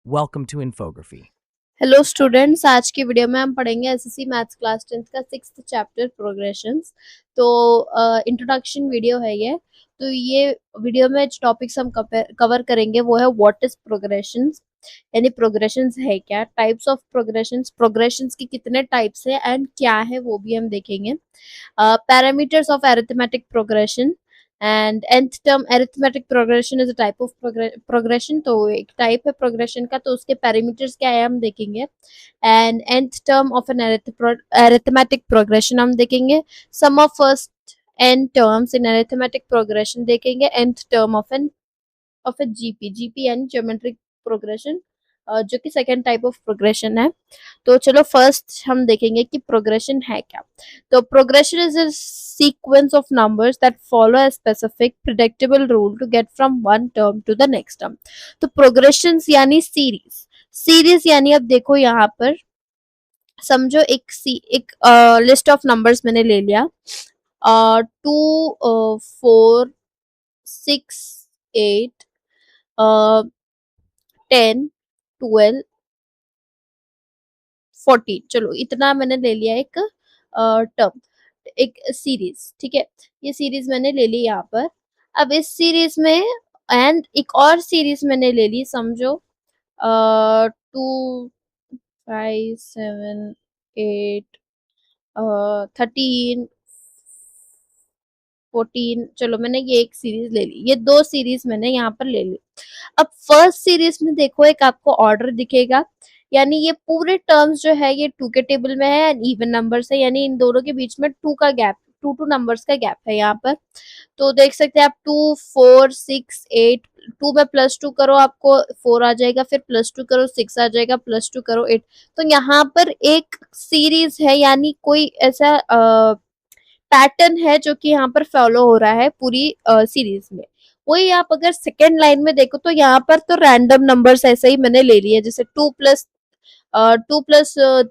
Welcome to Infography. Hello students, आज की video में हम पढ़ेंगे एसएससी मैथ्स क्लास 10th का 6th चैप्टर प्रोग्रेशंस। तो इंट्रोडक्शन वीडियो है ये। तो ये वीडियो में जो टॉपिक्स हम कवर करेंगे वो है व्हाट इज प्रोग्रेशंस, यानी प्रोग्रेशंस है क्या, टाइप्स ऑफ प्रोग्रेशंस, प्रोग्रेशंस की कितने टाइप्स है एंड क्या है वो भी हम देखेंगे। Parameters of arithmetic progression and nth term arithmetic progression is a type of progression. तो एक टाइप है प्रोग्रेशन का, तो उसके पैरामीटर्स क्या है हम देखेंगे। And nth term of an arithmetic progression हम देखेंगे। Sum of first n terms in arithmetic progression देखेंगे। nth term of a GP यानी ज्योमेट्रिक प्रोग्रेशन, जो कि सेकेंड टाइप ऑफ प्रोग्रेशन है। तो चलो फर्स्ट हम देखेंगे कि प्रोग्रेशन है क्या। तो progression is a sequence of numbers that follow a specific predictable rule to get from one term to the next term. तो प्रोग्रेशन यानी सीरीज यानी अब देखो यहाँ पर समझो एक लिस्ट ऑफ नंबर्स मैंने ले लिया, 2 4 6 8 10 12 14। चलो इतना मैंने ले लिया एक टर्म, एक सीरीज, ठीक है। ये सीरीज मैंने ले ली यहाँ पर। अब इस सीरीज में एंड एक और सीरीज मैंने ले ली, समझो 2 5 7 8 13 14। चलो मैंने ये एक सीरीज ले ली, ये दो सीरीज मैंने यहाँ पर ले ली। अब फर्स्ट सीरीज में देखो एक आपको ऑर्डर दिखेगा, यानी ये पूरे टर्म्स जो है ये टू के टेबल में है एंड इवन नंबर्स है, यानी इन दोनों के बीच में टू का गैप, टू नंबर्स का गैप है यहाँ पर। तो देख सकते हैं आप 2 4 6 8, टू में +2 करो आपको 4 आ जाएगा, फिर +2 करो 6 आ जाएगा, +2 करो 8। तो यहाँ पर एक सीरीज है, यानी कोई ऐसा पैटर्न है जो कि यहाँ पर फॉलो हो रहा है पूरी सीरीज में। वही आप अगर सेकेंड लाइन में देखो तो यहाँ पर तो रैंडम नंबर्स ऐसे ही मैंने ले लिए, जैसे 2 +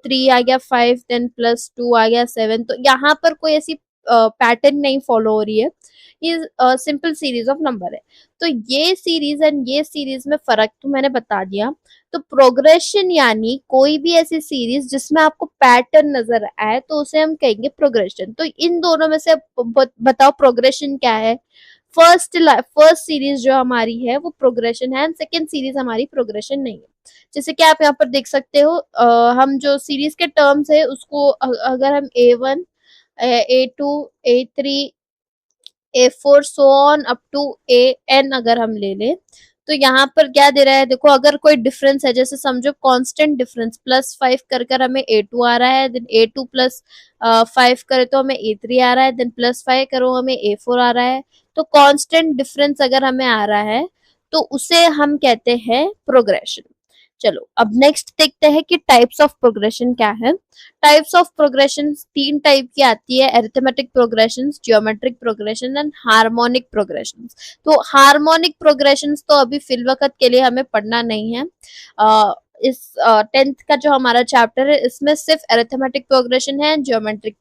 3 आ गया 5, देन +2 आ गया 7। तो यहाँ पर कोई ऐसी पैटर्न नहीं फॉलो हो रही है, ये सिंपल सीरीज ऑफ नंबर है। तो ये सीरीज एंड ये सीरीज में फर्क तो मैंने बता दिया। तो प्रोग्रेशन यानी कोई भी ऐसी सीरीज जिसमें आपको पैटर्न नजर आए तो उसे हम कहेंगे प्रोग्रेशन। तो इन दोनों में से बताओ प्रोग्रेशन क्या है। फर्स्ट सीरीज जो हमारी है वो प्रोग्रेशन है एंड सेकेंड सीरीज हमारी प्रोग्रेशन नहीं है। जैसे कि आप यहाँ पर देख सकते हो, हम जो सीरीज के टर्म्स है उसको अगर हम A1 A2 A3 A4 so on up to AN अगर हम ले लें, तो यहाँ पर क्या दे रहा है देखो। अगर कोई डिफरेंस है, जैसे समझो कांस्टेंट डिफरेंस, +5 कर कर हमें A2 आ रहा है, देन A2 +5 करे तो हमें A3 आ रहा है, देन +5 करो हमें A4 आ रहा है। तो कांस्टेंट डिफरेंस अगर हमें आ रहा है तो उसे हम कहते हैं प्रोग्रेशन। चलो अब नेक्स्ट देखते हैं कि टाइप्स ऑफ प्रोग्रेशन क्या है। टाइप्स ऑफ प्रोग्रेशन तीन टाइप की आती है, arithmetic progression, geometric progression and harmonic progression. तो हार्मोनिक प्रोग्रेशन तो अभी फिल वक्त के लिए हमें पढ़ना नहीं है। इस 10th का जो हमारा चैप्टर है इसमें सिर्फ अरिथमेटिक प्रोग्रेशन है, ज्योमेट्रिक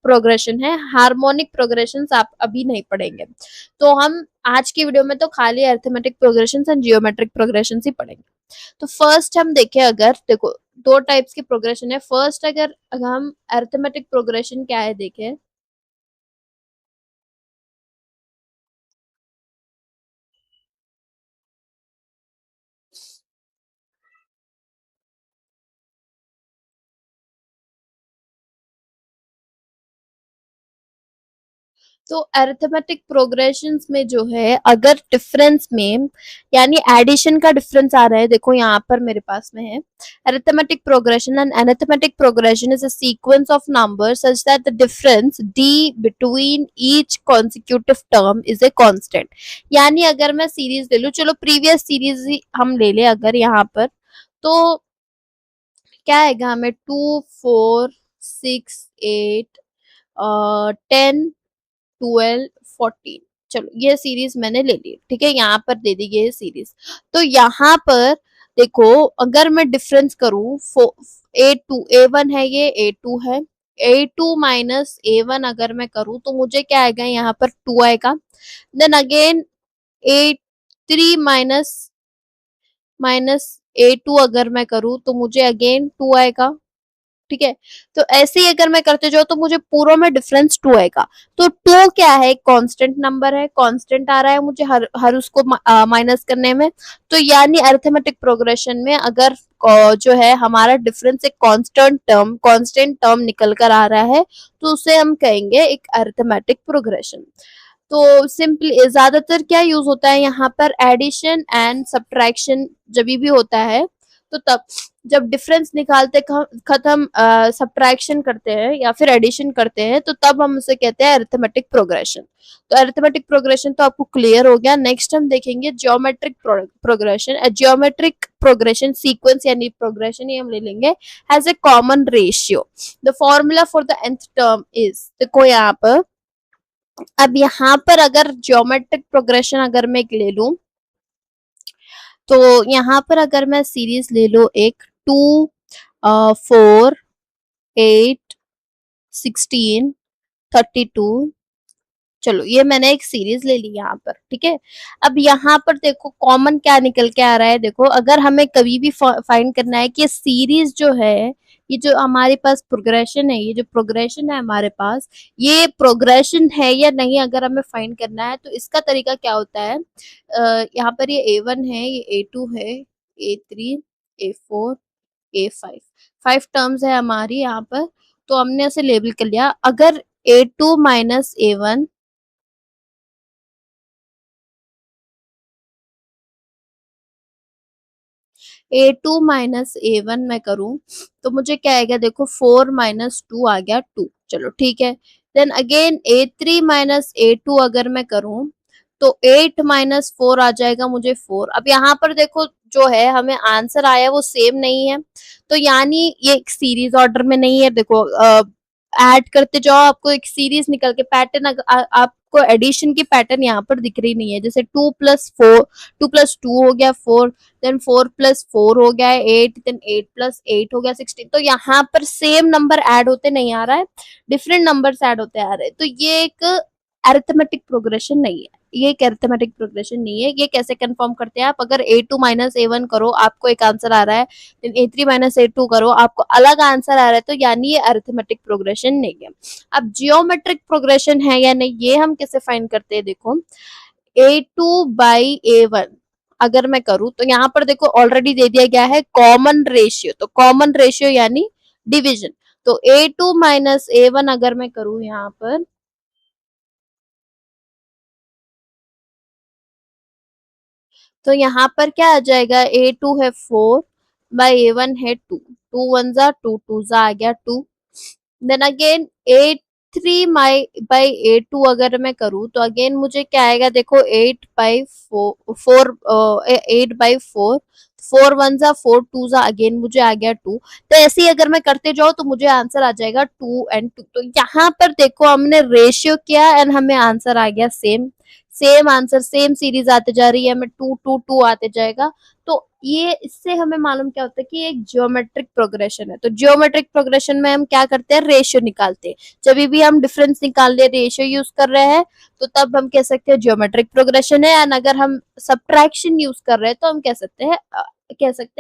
प्रोग्रेशन है, हार्मोनिक प्रोग्रेशन आप अभी नहीं पढ़ेंगे। तो हम आज की वीडियो में तो खाली arithmetic progression and geometric progression ही पढ़ेंगे। तो फर्स्ट हम देखें, अगर देखो दो टाइप्स की प्रोग्रेशन है। फर्स्ट अगर हम अरिथमेटिक प्रोग्रेशन क्या है देखें, तो अरिथमेटिक प्रोग्रेशंस में जो है अगर डिफरेंस में यानी एडिशन का डिफरेंस आ रहा है, देखो यहाँ पर मेरे पास में है arithmetic progression and arithmetic progression is a sequence of numbers such that the difference d between each consecutive term is a constant. यानी अगर मैं सीरीज ले लूं, चलो प्रीवियस सीरीज ही हम ले ले अगर यहाँ पर, तो क्या आएगा हमें 2 4 6 8 10 12 14। चलो ये सीरीज मैंने ले ली, ठीक है, यहाँ पर दे दी ये सीरीज। तो यहाँ पर देखो अगर मैं डिफरेंस करूं, A1 है, ये A2 है, A2 माइनस A1 अगर मैं करूं तो मुझे क्या आएगा, यहाँ पर 2 आएगा। Then again A3 minus A2 अगर मैं करूँ तो मुझे अगेन 2 आएगा, ठीक है। तो ऐसे ही अगर मैं करते जाऊँ तो मुझे पूरों में डिफरेंस 2 आएगा। तो 2 क्या है, कांस्टेंट नंबर है, कांस्टेंट आ रहा है मुझे हर हर उसको माइनस करने में। तो यानी अरिथमेटिक प्रोग्रेशन में अगर जो है हमारा डिफरेंस एक कांस्टेंट टर्म निकल कर आ रहा है तो उसे हम कहेंगे एक अरिथमेटिक प्रोग्रेशन। तो सिंपली ज्यादातर क्या यूज होता है यहाँ पर, एडिशन एंड सब्ट्रैक्शन जब भी होता है तो तब जब डिफरेंस निकालते खत्म सब्ट्रैक्शन करते हैं या फिर एडिशन करते हैं तो तब हम उसे कहते हैं अरिथमेटिक प्रोग्रेशन। तो अरिथमेटिक प्रोग्रेशन तो आपको क्लियर हो गया। नेक्स्ट हम देखेंगे geometric progression. Geometric progression sequence यानी प्रोग्रेशन ही हम ले लेंगे has a common ratio. The formula for the nth term is, देखो यहाँ पर, अब यहाँ पर अगर ज्योमेट्रिक प्रोग्रेशन अगर मैं एक ले लूं तो यहाँ पर अगर मैं सीरीज ले लूं एक 2 4 8 16 32, चलो ये मैंने एक सीरीज ले ली यहाँ पर, ठीक है। अब यहाँ पर देखो कॉमन क्या निकल के आ रहा है, देखो अगर हमें कभी भी फाइंड करना है कि सीरीज जो है, ये जो हमारे पास प्रोग्रेशन है, ये जो प्रोग्रेशन है हमारे पास, ये प्रोग्रेशन है या नहीं अगर हमें फाइंड करना है तो इसका तरीका क्या होता है। यहाँ पर ये A1 है, ये A2 है, A3, A4, A5, 5 टर्म्स है हमारी यहाँ पर। तो हमने उसे लेबल कर लिया। अगर A2 minus A1, A2 minus A1 मैं करूं तो मुझे क्या आएगा, देखो 4 माइनस 2 आ गया 2, चलो ठीक है। Then again A3 minus A2 अगर मैं करूं तो 8 माइनस 4 आ जाएगा मुझे 4। अब यहाँ पर देखो जो है हमें आंसर आया वो सेम नहीं है, तो यानी ये एक सीरीज ऑर्डर में नहीं है। देखो ऐड करते जाओ आपको एक सीरीज निकल के पैटर्न, आपको एडिशन की पैटर्न यहाँ पर दिख रही नहीं है। जैसे 2 प्लस 2 हो गया 4, देन 4 प्लस 4 हो गया 8, देन 8 प्लस 8 हो गया 16। तो यहाँ पर सेम नंबर ऐड होते नहीं आ रहा है, डिफरेंट नंबर्स ऐड होते आ रहे हैं। तो ये एक अरिथमेटिक प्रोग्रेशन नहीं है, ये एक अरिथमेटिक प्रोग्रेशन नहीं है। ये कैसे कंफर्म करते हैं आप, अगर A2 माइनस A1 करो आपको एक आंसर आ रहा है, देन A3 माइनस A2 करो आपको अलग आंसर आ रहा है, तो यानी ये अरिथमेटिक प्रोग्रेशन नहीं है। अब जियोमेट्रिक प्रोग्रेशन है या नहीं ये हम कैसे फाइंड करते हैं, देखो A2 बाई A1 अगर मैं करूं तो यहाँ पर देखो ऑलरेडी दे दिया गया है कॉमन रेशियो, तो कॉमन रेशियो यानी डिवीजन। तो A2 माइनस A1 अगर मैं करूं यहाँ पर तो यहाँ पर क्या आ जाएगा, A2 है 4 बाई A1 है 2, 2 वन जा 2, 2 जा आ गया 2। Then again A3 by A2 अगर मैं करूँ तो अगेन मुझे क्या आएगा, देखो 8 बाई 4, 4 वन जा अगेन मुझे आ गया 2। तो ऐसे ही अगर मैं करते जाऊँ तो मुझे आंसर आ जाएगा 2 एंड 2। तो यहाँ पर देखो हमने रेशियो किया एंड हमें आंसर आ गया same, same answer, same series आते जा रही है, हमें 2 2 2 आते जाएगा। तो ये इससे हमें मालूम क्या होता है कि एक जियोमेट्रिक प्रोग्रेशन है। तो जियोमेट्रिक प्रोग्रेशन में हम क्या करते हैं, रेशियो निकालते हैं। जब भी हम डिफरेंस निकालने रेशियो यूज कर रहे हैं तो तब हम कह सकते हैं जियोमेट्रिक प्रोग्रेशन है, एंड अगर हम सब्ट्रैक्शन यूज कर रहे हैं तो हम कह सकते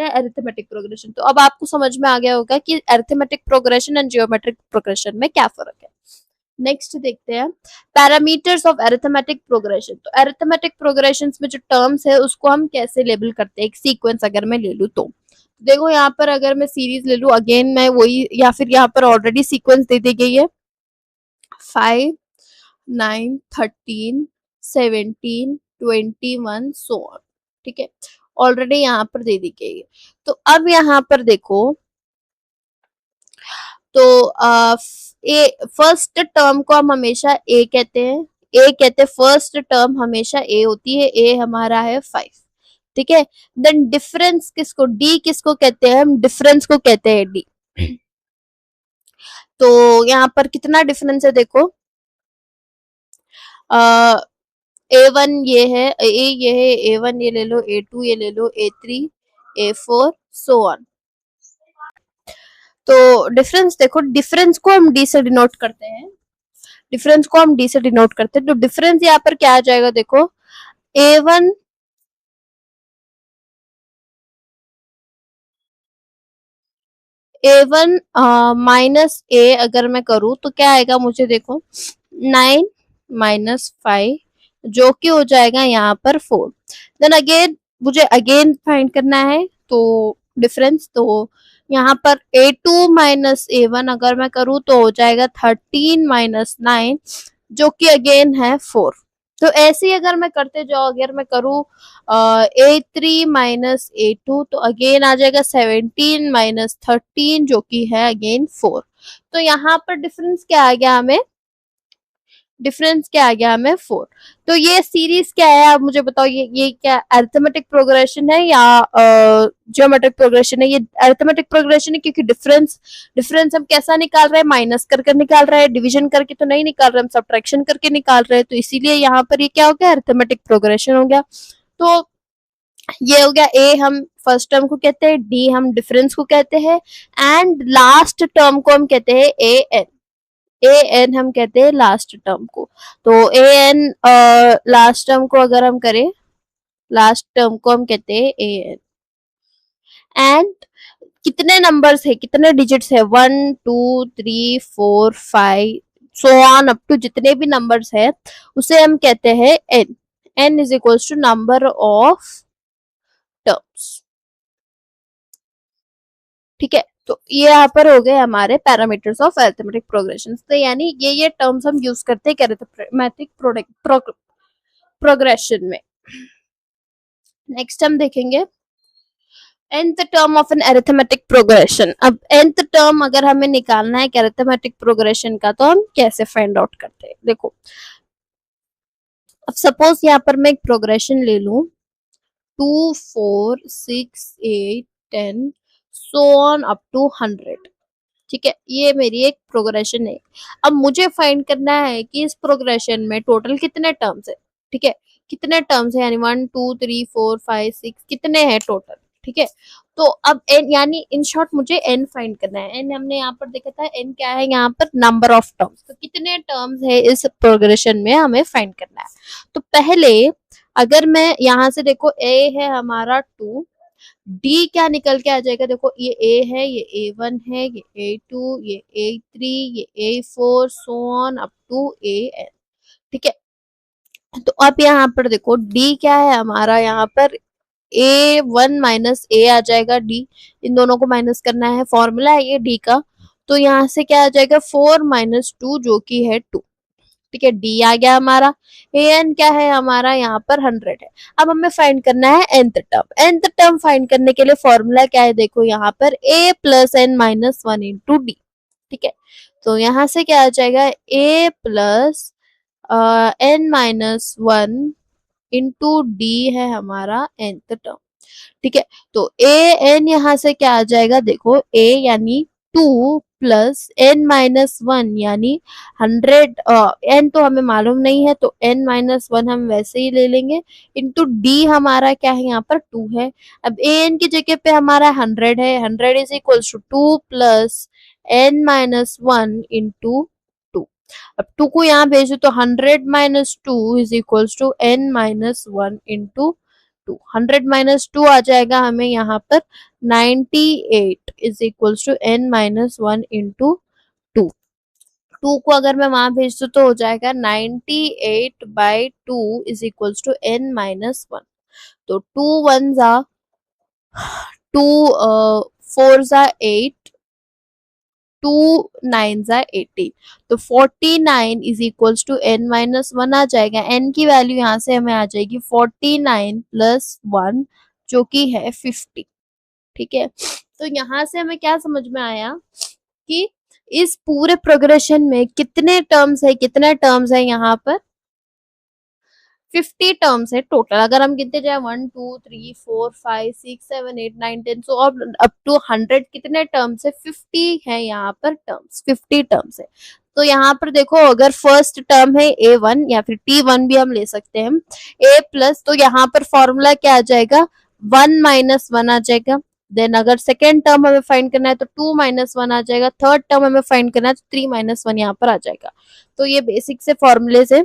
हैं अरिथमेटिक प्रोग्रेशन। तो अब आपको समझ में आ गया होगा कि arithmetic progression and geometric progression में क्या फर्क है। नेक्स्ट देखते हैं पैरामीटर्स ऑफ अरिथमेटिक प्रोग्रेशन। तो अरिथमेटिक प्रोग्रेशन में जो टर्म्स है उसको हम कैसे लेबल करते हैं, एक सीक्वेंस अगर मैं ले लूँ तो देखो यहाँ पर अगर मैं सीरीज ले लूँ अगेन मैं वही, या फिर यहाँ पर ऑलरेडी सीक्वेंस दे दी गई है 5 9 13 17 21 सो ऑन, ठीक है, ऑलरेडी यहाँ पर दे दी गई है। तो अब यहाँ पर देखो तो ए फर्स्ट टर्म को हम हमेशा ए कहते हैं, ए कहते हैं, फर्स्ट टर्म हमेशा ए होती है, ए हमारा है 5, ठीक है। देन डिफरेंस किसको, डी किसको कहते हैं, हम डिफरेंस को कहते हैं डी। तो यहाँ पर कितना डिफरेंस है देखो, A1 ये है, ए ये है, A1 ये ले लो, A2 ये ले लो, A3 A4 सो ऑन। तो डिफरेंस देखो, डिफरेंस को हम डी से डिनोट करते हैं, डिफरेंस को हम डी से डिनोट करते हैं। तो डिफरेंस यहाँ पर क्या आ जाएगा, देखो A1 A1 माइनस ए अगर मैं करूँ तो क्या आएगा, मुझे देखो 9 माइनस 5 जो कि हो जाएगा यहाँ पर 4। देन अगेन मुझे अगेन फाइंड करना है तो डिफरेंस, तो यहाँ पर A2 माइनस A1 अगर मैं करूँ तो हो जाएगा 13 माइनस 9 जो कि अगेन है 4। तो ऐसे ही अगर मैं करते जाओ, अगर मैं करूँ A3 माइनस A2 तो अगेन आ जाएगा 17 माइनस 13 जो कि है अगेन 4। तो यहाँ पर डिफरेंस क्या आ गया हमें, डिफरेंस क्या आ गया हमें 4। तो ये सीरीज क्या है, आप मुझे बताओ, ये क्या अरिथमेटिक प्रोग्रेशन है या ज्योमेट्रिक प्रोग्रेशन है? ये अरिथमेटिक प्रोग्रेशन है क्योंकि डिफरेंस डिफरेंस हम कैसा निकाल रहे हैं, माइनस कर कर निकाल रहे हैं, डिवीजन करके तो नहीं निकाल रहे, हम सब्ट्रैक्शन करके निकाल रहे हैं, तो इसीलिए यहाँ पर ये क्या हो गया, अरिथमेटिक प्रोग्रेशन हो गया। तो ये हो गया ए, हम फर्स्ट टर्म को कहते हैं, डी हम डिफरेंस को कहते हैं, एंड लास्ट टर्म को हम कहते हैं ए एन। ए एन हम कहते हैं लास्ट टर्म को। तो ए एन लास्ट टर्म को अगर हम करें, लास्ट टर्म को हम कहते हैं ए एन। एंड कितने नंबर्स है, कितने डिजिट्स है, 1 2 3 4 5 सो ऑन अप टू जितने भी नंबर्स है उसे हम कहते हैं N. N is equals to number of terms. ठीक है, तो ये यहाँ पर हो गए हमारे पैरामीटर्स ऑफ अरिथमेटिक प्रोग्रेशन। तो यानी ये टर्म्स हम यूज करते हैं अरिथमेटिक प्रोग्रेशन में। नेक्स्ट हम देखेंगे nth term of an arithmetic progression. अब nth टर्म अगर हमें निकालना है अरिथमेटिक प्रोग्रेशन का तो हम कैसे फाइंड आउट करते हैं, देखो अब सपोज यहाँ पर मैं एक प्रोग्रेशन ले लूं 2 4 6 8 10 सो ऑन अप टू 100। ठीक है, ये मेरी एक प्रोग्रेशन है। अब मुझे फाइंड करना है कि इस प्रोग्रेशन में टोटल कितने टर्म्स है। ठीक है, कितने टर्म्स है, यानी 1 2 3 4 5 6 कितने हैं टोटल। ठीक है, तो अब एन यानी इन शॉर्ट मुझे एन फाइंड करना है। एन हमने यहाँ पर देखा था, एन क्या है यहाँ पर, नंबर ऑफ टर्म्स। तो कितने टर्म्स है इस प्रोग्रेशन में हमें फाइंड करना है। तो पहले अगर मैं यहाँ से देखो, ए है हमारा 2, डी क्या निकल के आ जाएगा, देखो ये ए है, ये A1 है, ये A2, ये A3, ये A4 so on up to AN। ठीक है, तो अब यहाँ पर देखो डी क्या है हमारा, यहाँ पर A1 माइनस ए आ जाएगा डी, इन दोनों को माइनस करना है, फॉर्मूला है ये डी का। तो यहाँ से क्या आ जाएगा 4 माइनस 2 जो कि है 2। ठीक है, डी आ गया हमारा। एन क्या है हमारा, यहाँ पर 100 है। अब हमें फाइंड करना है nth term. nth term find करने के लिए फॉर्मूला क्या है, देखो यहाँ पर a plus N minus 1 into D. ठीक है, तो यहाँ से क्या आ जाएगा a plus N minus 1 into D है हमारा nth टर्म। ठीक है, तो ए एन यहाँ से क्या आ जाएगा, देखो ए यानी 2 प्लस एन माइनस 1 यानी 100। एन तो हमें मालूम नहीं है तो एन माइनस 1 हम वैसे ही ले लेंगे, इंटू डी हमारा क्या है यहाँ पर 2 है। अब ए एन की जगह पे हमारा 100 है, 100 is equals to 2 plus N minus 1 into 2। अब 2 को यहाँ भेजो तो 100 minus 2 is equals to n minus 1 into 2। 100 minus 2 आ जाएगा हमें यहाँ पर 98 is equals to n minus 1 into 2। 2 को अगर मैं वहां भेज दूं तो हो जाएगा 98 by 2 is equals to n minus 1। तो 2 1 जा 2 4 जा 8, 2 9 जा 18, तो 49 is equals to n minus 1 आ जाएगा। एन की वैल्यू यहाँ से हमें आ जाएगी 49 प्लस 1 जो कि है 50। ठीक है, तो यहाँ से हमें क्या समझ में आया कि इस पूरे प्रोग्रेशन में कितने टर्म्स है, कितने टर्म्स है यहाँ पर 50 टर्म्स है टोटल। अगर हम गिनते जाए 1 2 3 4 5 6 7 8 9 10 सो अप टू 100 कितने टर्म्स है, 50 है यहाँ पर टर्म्स, 50 टर्म्स है। तो यहाँ पर देखो अगर फर्स्ट टर्म है A1 या फिर T1 भी हम ले सकते हैं, A प्लस, तो यहाँ पर फॉर्मूला क्या आ जाएगा 1 माइनस 1 आ जाएगा। देन अगर सेकेंड टर्म हमें फाइंड करना है तो 2 माइनस 1 आ जाएगा, थर्ड टर्म हमें फाइंड करना है तो 3 माइनस 1 यहाँ पर आ जाएगा। तो ये बेसिक से फॉर्मूले से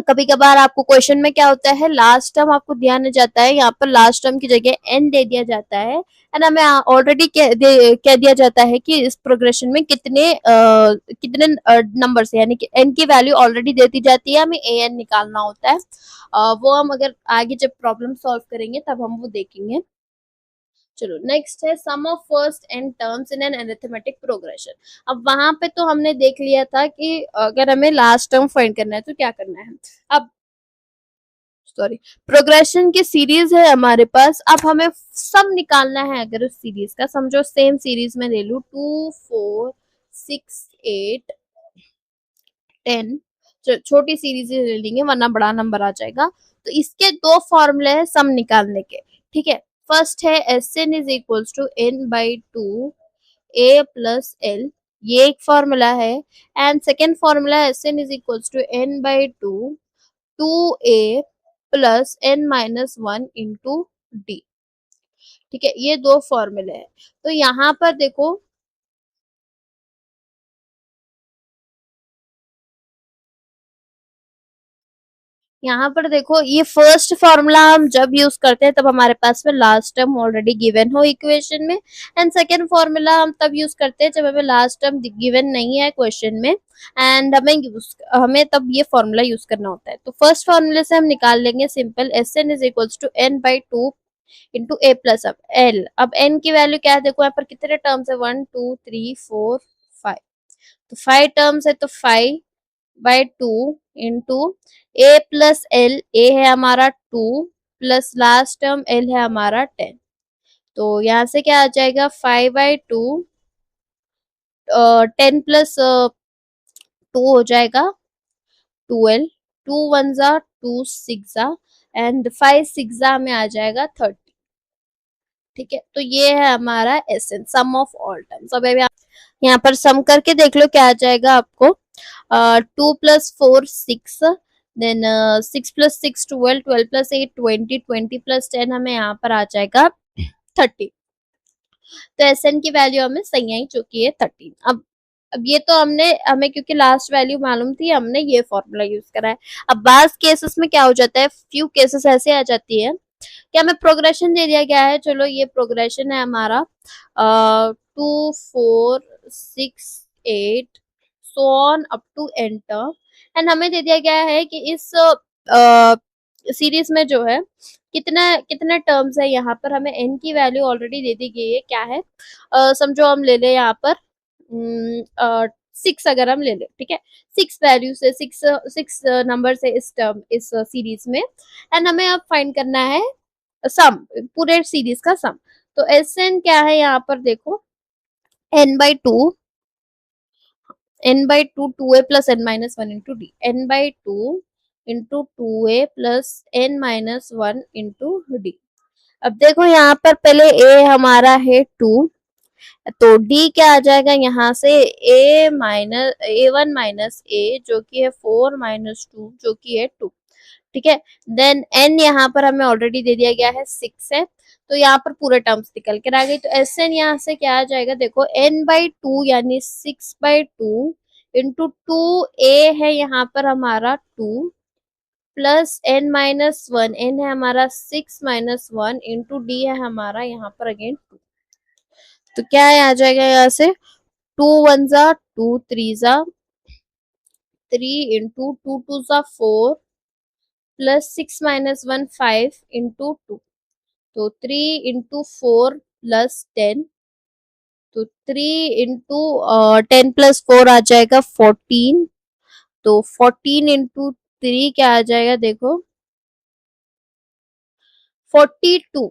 कभी कभार आपको क्वेश्चन में क्या होता है, लास्ट टर्म आपको ध्यान नहीं जाता है, यहाँ पर लास्ट टर्म की जगह एन दे दिया जाता है एंड हमें ऑलरेडी कह दिया जाता है कि इस प्रोग्रेशन में कितने नंबर है, यानी कि एन की वैल्यू ऑलरेडी दे दी जाती है, हमें ए एन निकालना होता है। वो हम अगर आगे जब प्रॉब्लम सॉल्व करेंगे तब हम वो देखेंगे। चलो नेक्स्ट है sum of first n terms in an arithmetic progression. अब वहां पे तो हमने देख लिया था कि अगर हमें लास्ट टर्म फाइंड करना है तो क्या करना है। अब सॉरी, प्रोग्रेशन की सीरीज है हमारे पास, अब हमें सम निकालना है। अगर उस सीरीज का समझो सेम सीरीज में ले लू 2 4 6 8 10, छोटी सीरीज ले लेंगे वरना बड़ा नंबर आ जाएगा। तो इसके दो फॉर्मूले हैं सम निकालने के, ठीक है। फर्स्ट है s n is equals to n by two a plus l, ये एक फॉर्मूला है। And second formula s n is equals to n by two a plus N minus one into D, ठीक है। ये दो फॉर्मूले हैं। तो यहाँ पर देखो, यहाँ पर देखो ये फर्स्ट फॉर्मूला हम जब यूज करते हैं तब हमारे पास में लास्ट टर्म ऑलरेडी गिवन हो इक्वेशन में, एंड सेकेंड फॉर्मूला हम तब यूज करते हैं जब हमें लास्ट टर्म गिवन नहीं है क्वेश्चन में, एंड हमें तब ये फॉर्मूला यूज करना होता है। तो फर्स्ट फॉर्मूले से हम निकाल लेंगे simple, s n is equals to n by two into a plus अब एल। अब एन की वैल्यू क्या है, देखो यहाँ पर कितने टर्म्स है, 1 2 3 4 5, तो 5 टर्म्स है, तो 5/2 इंटू ए प्लस एल, ए है हमारा 2 प्लस लास्ट टर्म एल है हमारा 10। तो यहाँ से क्या आ जाएगा, 5/2 10 प्लस 2 हो जाएगा 12, 2 1 जा 2 6 जा एंड 5 6 जा में आ जाएगा 30, ठीक है। तो ये है हमारा s n, sum of all terms. अब यहाँ पर सम करके देख लो क्या आ जाएगा आपको, 2 + 4 6, देन 6 + 6 12, 12 + 8 20, 20 + 10 हमें यहाँ पर आ जाएगा 30। तो एसएन की वैल्यू हमें सही आई जो कि है 13। अब ये तो हमें क्योंकि लास्ट वैल्यू मालूम थी, हमने ये फॉर्मूला यूज करा है। अब बास केसेस में क्या हो जाता है, फ्यू केसेस ऐसे आ जाती है कि हमें प्रोग्रेशन दे दिया गया है, चलो ये प्रोग्रेशन है हमारा 2 4 6 8 so on up to nth, and हमें दे दिया गया है कि इस सीरीज में जो है कितना कितने टर्म्स है। यहाँ पर हमें एन की वैल्यू ऑलरेडी दे दी गई है, क्या है, समझो हम ले ले यहाँ पर 6, अगर हम ले ले, ठीक है। 6 वैल्यू से 6 नंबर से इस टर्म इस सीरीज में, एंड हमें अब फाइंड करना है सम, पूरे सीरीज का सम। तो एस एन क्या है यहाँ पर देखो, n/2 2a plus n minus one into D, n/2 into 2a plus n minus one into D. अब देखो यहाँ पर पहले a हमारा है 2, तो d क्या आ जाएगा यहाँ से, a1 - a जो कि है 4 - 2 जो कि है 2, ठीक है। देन n यहाँ पर हमें ऑलरेडी दे दिया गया है 6 है, तो यहाँ पर पूरे टर्म्स निकल कर आ गई। तो एस एन यहाँ से क्या आ जाएगा, देखो n/2 यानी 6/2 इंटू 2a है यहाँ पर हमारा 2 प्लस n-1, n है हमारा 6 - 1 इंटू डी है हमारा यहाँ पर अगेन 2। तो क्या है आ जाएगा यहाँ से, 2 1 जा 2 3 जा 3 इंटू 2 2 जा 4 प्लस 6 - 1 5 इंटू 2, तो 3 इंटू 4 प्लस 10, तो 3 इंटू 10 + 4 आ जाएगा 14, तो 14 इंटू 3 क्या आ जाएगा देखो 42।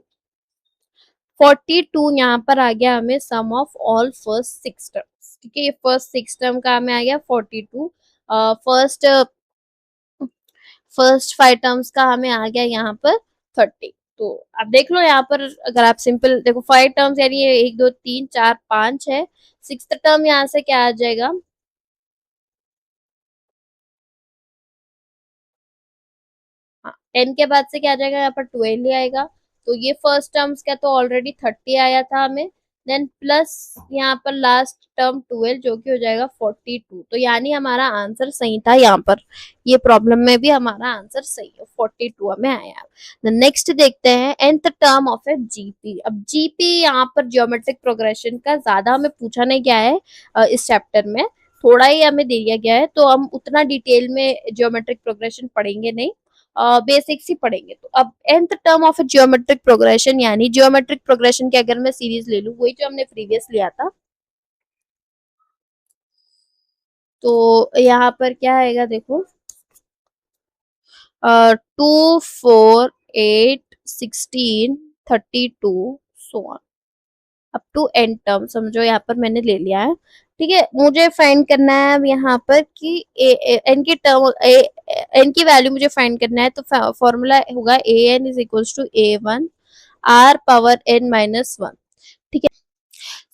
42 यहाँ पर आ गया हमें सम ऑफ ऑल फर्स्ट 6 टर्म्स, ठीक है। ये फर्स्ट 6 टर्म का हमें आ गया 42, फर्स्ट फर्स्ट 5 टर्म्स का हमें आ गया यहाँ पर 30। तो अब देख लो यहाँ पर, अगर आप सिंपल देखो 5 टर्म्स यानी ये 1 2 3 4 5 है, 6th टर्म यहाँ से क्या आ जाएगा, हाँ 10 के बाद से क्या आ जाएगा यहाँ पर 12 ही आएगा। तो ये फर्स्ट टर्म्स का तो ऑलरेडी 30 आया था हमें, देन प्लस यहाँ पर लास्ट टर्म 12 जो कि हो जाएगा 42। तो यानी हमारा आंसर सही था यहाँ पर, ये प्रॉब्लम में भी हमारा आंसर सही है, 42 हमें आया। नेक्स्ट देखते हैं nth term of a GP. अब जीपी यहाँ पर ज्योमेट्रिक प्रोग्रेशन का ज्यादा हमें पूछा नहीं गया है इस चैप्टर में, थोड़ा ही हमें दिया गया है, तो हम उतना डिटेल में ज्योमेट्रिक प्रोग्रेशन पढ़ेंगे नहीं, बेसिक्स ही पढ़ेंगे। तो अब nth term of geometric progression, यानी जियोमेट्रिक प्रोग्रेशन की अगर मैं सीरीज ले लूं, वही जो हमने प्रीवियस लिया था, तो यहाँ पर क्या आएगा देखो, 2 4 8 16 32 so on up to n term, समझो यहाँ पर मैंने ले लिया है। ठीक है, मुझे फाइंड करना है अब यहाँ पर कि एन की टर्म एन की वैल्यू मुझे फाइंड करना है, तो फॉर्मूला होगा a n is equals to a one r power n minus one. ठीक है,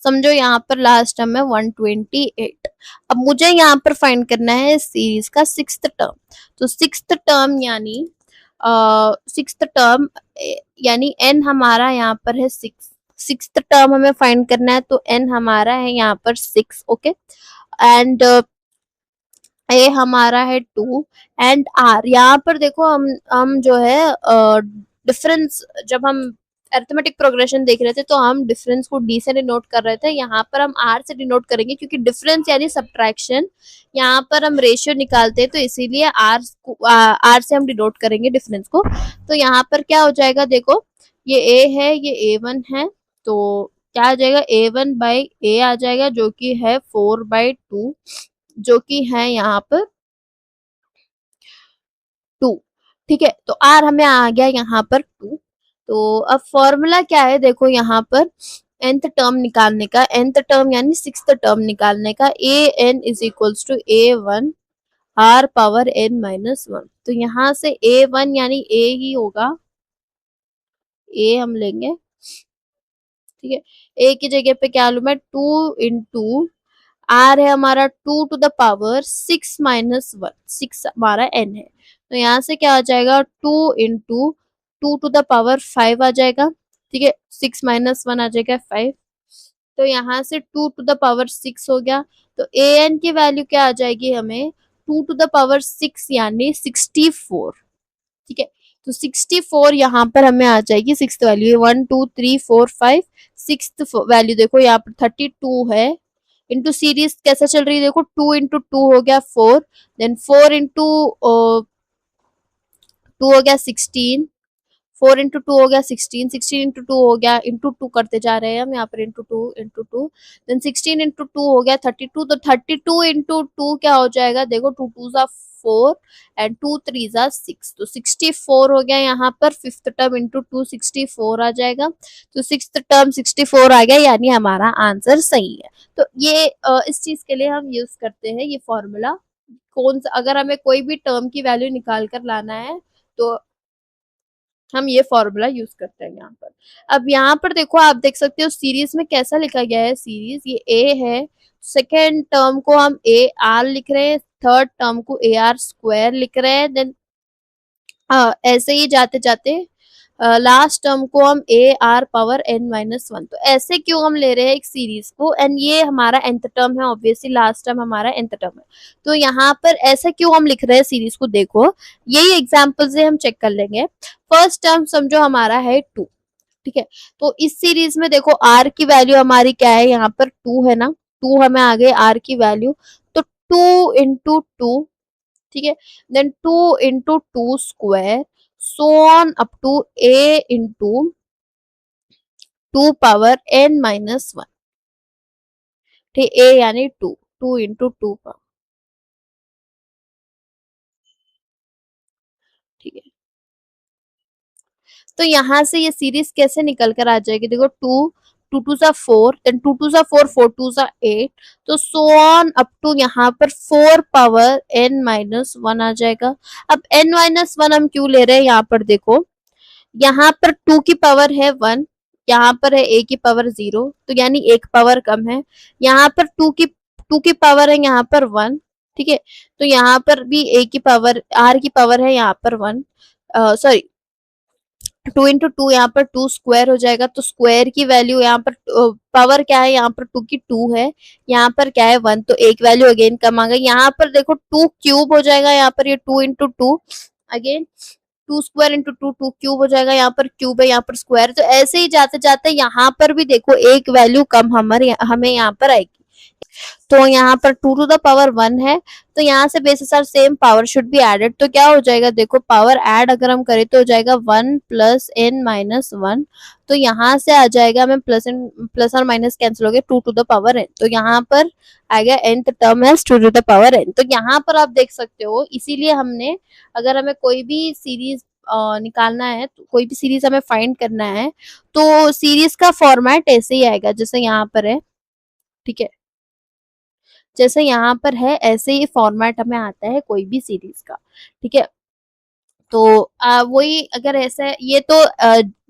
समझो यहाँ पर लास्ट टर्म है 128। अब मुझे यहाँ पर फाइंड करना है सीरीज का सिक्स्थ टर्म। तो सिक्स्थ टर्म यानी सिक्स्थ टर्म यानी एन हमारा यहाँ पर है 6, सिक्स्थ टर्म हमें फाइंड करना है, तो एन हमारा है यहाँ पर 6। ओके, एंड ए हमारा है 2 एंड आर यहाँ पर देखो, हम जो है डिफरेंस, जब हम अरिथमेटिक प्रोग्रेशन देख रहे थे तो हम डिफरेंस को डी से डिनोट कर रहे थे, यहाँ पर हम आर से डिनोट करेंगे, क्योंकि डिफरेंस यानी सब्ट्रैक्शन, यहाँ पर हम रेशियो निकालते हैं, तो इसीलिए आर से हम डिनोट करेंगे डिफरेंस को। तो यहाँ पर क्या हो जाएगा देखो, ये ए है, ये ए वन है, तो क्या आ जाएगा, ए वन बाई ए आ जाएगा, जो कि है 4/2, जो कि है यहाँ पर 2। ठीक है, तो आर हमें आ गया यहाँ पर 2। तो अब फॉर्मूला क्या है देखो, यहाँ पर nth टर्म निकालने का, nth टर्म यानी सिक्स्थ टर्म निकालने का, a n is equals to a one r power n minus one. तो यहाँ से ए वन यानी ए ही होगा, ए हम लेंगे। ठीक है, ए की जगह पे क्या लू मैं, 2 आर है हमारा 2 to the power 6 - 1, 6 हमारा एन है, तो यहाँ से क्या आ जाएगा, 2 into 2 to the power 5 आ जाएगा। ठीक है, 6 - 1 आ जाएगा 5, तो यहाँ से 2 to the power 6 हो गया। तो ए एन की वैल्यू क्या आ जाएगी हमें, 2 to the power 6 यानी 64। ठीक है, तो 64 यहाँ पर हमें आ जाएगी सिक्स वैल्यू, 1 2 3 4 5, सिक्स वैल्यू देखो यहाँ पर 32 है। इंटू सीरीज कैसा चल रही है देखो, 2 into 2 हो गया 4, देन 4 into 2 हो गया 16, 4 into 2 हो गया 16, 16 into 2 हो गया, इंटू 2 करते जा रहे हैं हम यहाँ पर, इंटू टू, देन 16 into 2 हो गया 32। तो 32 into 2 क्या हो जाएगा देखो, 2 2 4 एंड 2 3 6, तो 64 हो गया यहाँ पर। फिफ्थ टर्म इंटू 2 64 आ जाएगा, तो सिक्स्थ टर्म 64 आ गया, यानी हमारा आंसर सही है। तो ये इस चीज के लिए हम यूज करते हैं ये फॉर्मूला, कौन सा, अगर हमें कोई भी टर्म की वैल्यू निकाल कर लाना है तो हम ये फॉर्मूला यूज करते हैं यहाँ पर। अब यहाँ पर देखो, आप देख सकते हो सीरीज में कैसा लिखा गया है, सीरीज ये ए है, सेकेंड टर्म को हम ए आर लिख रहे हैं, थर्ड टर्म को ए आर स्क्वायर लिख रहे हैं, देन ऐसे ही जाते जाते लास्ट टर्म को हम a r power n minus one. तो ऐसे क्यों हम ले रहे हैं एक सीरीज को, एंड ये हमारा nth टर्म है, ऑब्वियसली लास्ट टर्म हमारा nth टर्म है, तो यहाँ पर ऐसा क्यों हम लिख रहे हैं सीरीज को, देखो यही एग्जाम्पल से हम चेक कर लेंगे। फर्स्ट टर्म समझो हमारा है 2। ठीक है, तो इस सीरीज में देखो आर की वैल्यू हमारी क्या है, यहाँ पर 2 है ना, 2 हमें आ गई आर की वैल्यू, तो 2 into 2, ठीक है, then 2 into 2 square, so on up to a into 2 power n - 1। ठीक, ए यानी 2, 2 into 2 पावर। ठीक है, तो यहाँ से ये सीरीज कैसे निकल कर आ जाएगी देखो, 2 2 2 4, देन 2 2 4, 4 2 8, तो सो ऑन अप टू यहाँ पर 4 power n - 1 आ जाएगा। अब n - 1 हम क्यों ले रहे हैं, यहाँ पर देखो, यहाँ पर 2 की पावर है 1, यहाँ पर है a की पावर 0, तो यानी एक पावर कम है। यहाँ पर 2 की पावर है यहाँ पर 1। ठीक है, तो यहाँ पर भी a की पावर, r की पावर है यहाँ पर 1, सॉरी टू इंटू टू यहाँ पर टू स्क्वायर हो जाएगा, तो स्क्वायर की वैल्यू यहाँ पर पावर क्या है, यहाँ पर टू की टू है, यहाँ पर क्या है वन, तो एक वैल्यू अगेन कम आ गई। यहाँ पर देखो टू क्यूब हो जाएगा, यहाँ पर ये two into two again two square into two, two cube हो जाएगा, यहाँ पर क्यूब है, यहाँ पर स्क्वायर, तो ऐसे ही जाते जाते यहाँ पर भी देखो एक वैल्यू कम हमें यहाँ पर आएगी। तो यहाँ पर two to the power one है, तो यहाँ से basis are same, power should be added, तो क्या हो जाएगा देखो, पावर ऐड अगर हम करें तो हो जाएगा one plus N minus one, तो यहाँ से आ जाएगा, हमें प्लस और माइनस कैंसिल हो गए, two to the power n, तो यहाँ पर आ गया nth टर्म है two to the power n. तो यहाँ पर आप देख सकते हो, इसीलिए हमने, अगर हमें कोई भी सीरीज निकालना है, तो कोई भी सीरीज हमें फाइंड करना है, तो सीरीज का फॉर्मेट ऐसे ही आएगा जैसे यहाँ पर है, ठीक है, जैसे यहाँ पर है ऐसे ही फॉर्मेट हमें आता है कोई भी सीरीज का, ठीक है। तो वही अगर ऐसा है, ये तो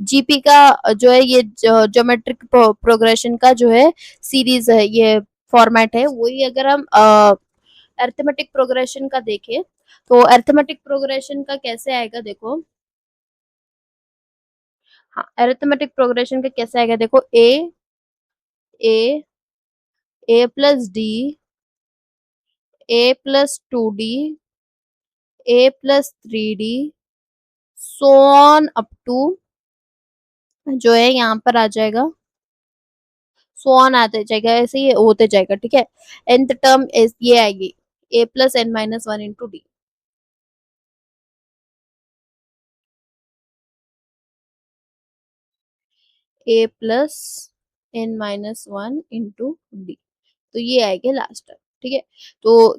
जीपी का जो है, ये ज्योमेट्रिक प्रोग्रेशन का जो है सीरीज है, ये फॉर्मेट है, वही अगर हम अरिथमेटिक प्रोग्रेशन का देखें, तो अरिथमेटिक प्रोग्रेशन का कैसे आएगा देखो, हाँ अरिथमेटिक प्रोग्रेशन का कैसे आएगा देखो, a a plus d, a plus two d, a plus three d, so on up to जो है यहाँ पर आ जाएगा, सो ऑन आते जाएगा, ऐसे ही होते जाएगा, ठीक है। nth टर्म ये आएगी a plus N minus one into d, a plus N minus one into d, तो ये आएगा लास्ट टर्म, ठीक है। तो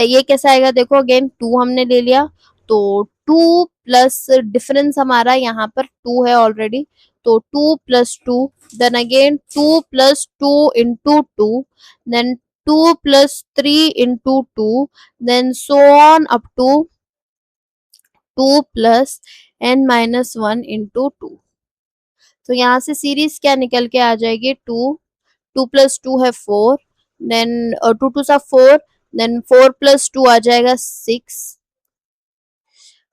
ये कैसा आएगा देखो, अगेन टू हमने ले लिया, तो टू प्लस डिफरेंस हमारा यहाँ पर टू है ऑलरेडी, तो two plus two, then again two plus two into two, then two plus three into two, then so on up to two plus N minus one into two. तो यहाँ से series क्या निकल के आ जाएगी, टू, टू प्लस टू है four, then two two सा four, then four plus two आ जाएगा सिक्स,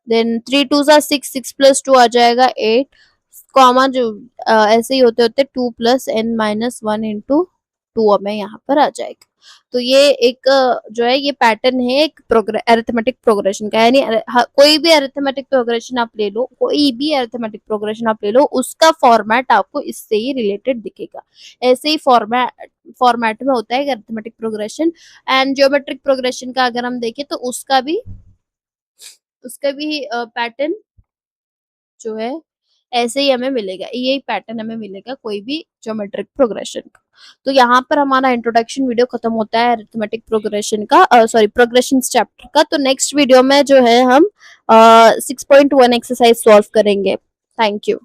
देन थ्री टू सा सिक्स, सिक्स प्लस टू आ जाएगा एट, कॉमा जो ऐसे ही होते होते two plus N minus one into two हमें यहाँ पर आ जाएगा। तो ये एक जो है ये पैटर्न है एक अरिथमेटिक प्रोग्रेशन का, यानी कोई भी अरिथमेटिक प्रोग्रेशन आप ले लो, कोई भी अरिथमेटिक प्रोग्रेशन आप ले लो, उसका फॉर्मेट आपको इससे ही रिलेटेड दिखेगा, ऐसे ही फॉर्मेट में होता है arithmetic progression. And geometric progression का अगर हम देखें तो उसका भी पैटर्न जो है ऐसे ही हमें मिलेगा, यही पैटर्न हमें मिलेगा कोई भी ज्योमेट्रिक प्रोग्रेशन का। तो यहाँ पर हमारा इंट्रोडक्शन वीडियो खत्म होता है अरिथमेटिक प्रोग्रेशन का, सॉरी प्रोग्रेशन चैप्टर का। तो नेक्स्ट वीडियो में जो है हम 6.1 एक्सरसाइज सॉल्व करेंगे। Thank you.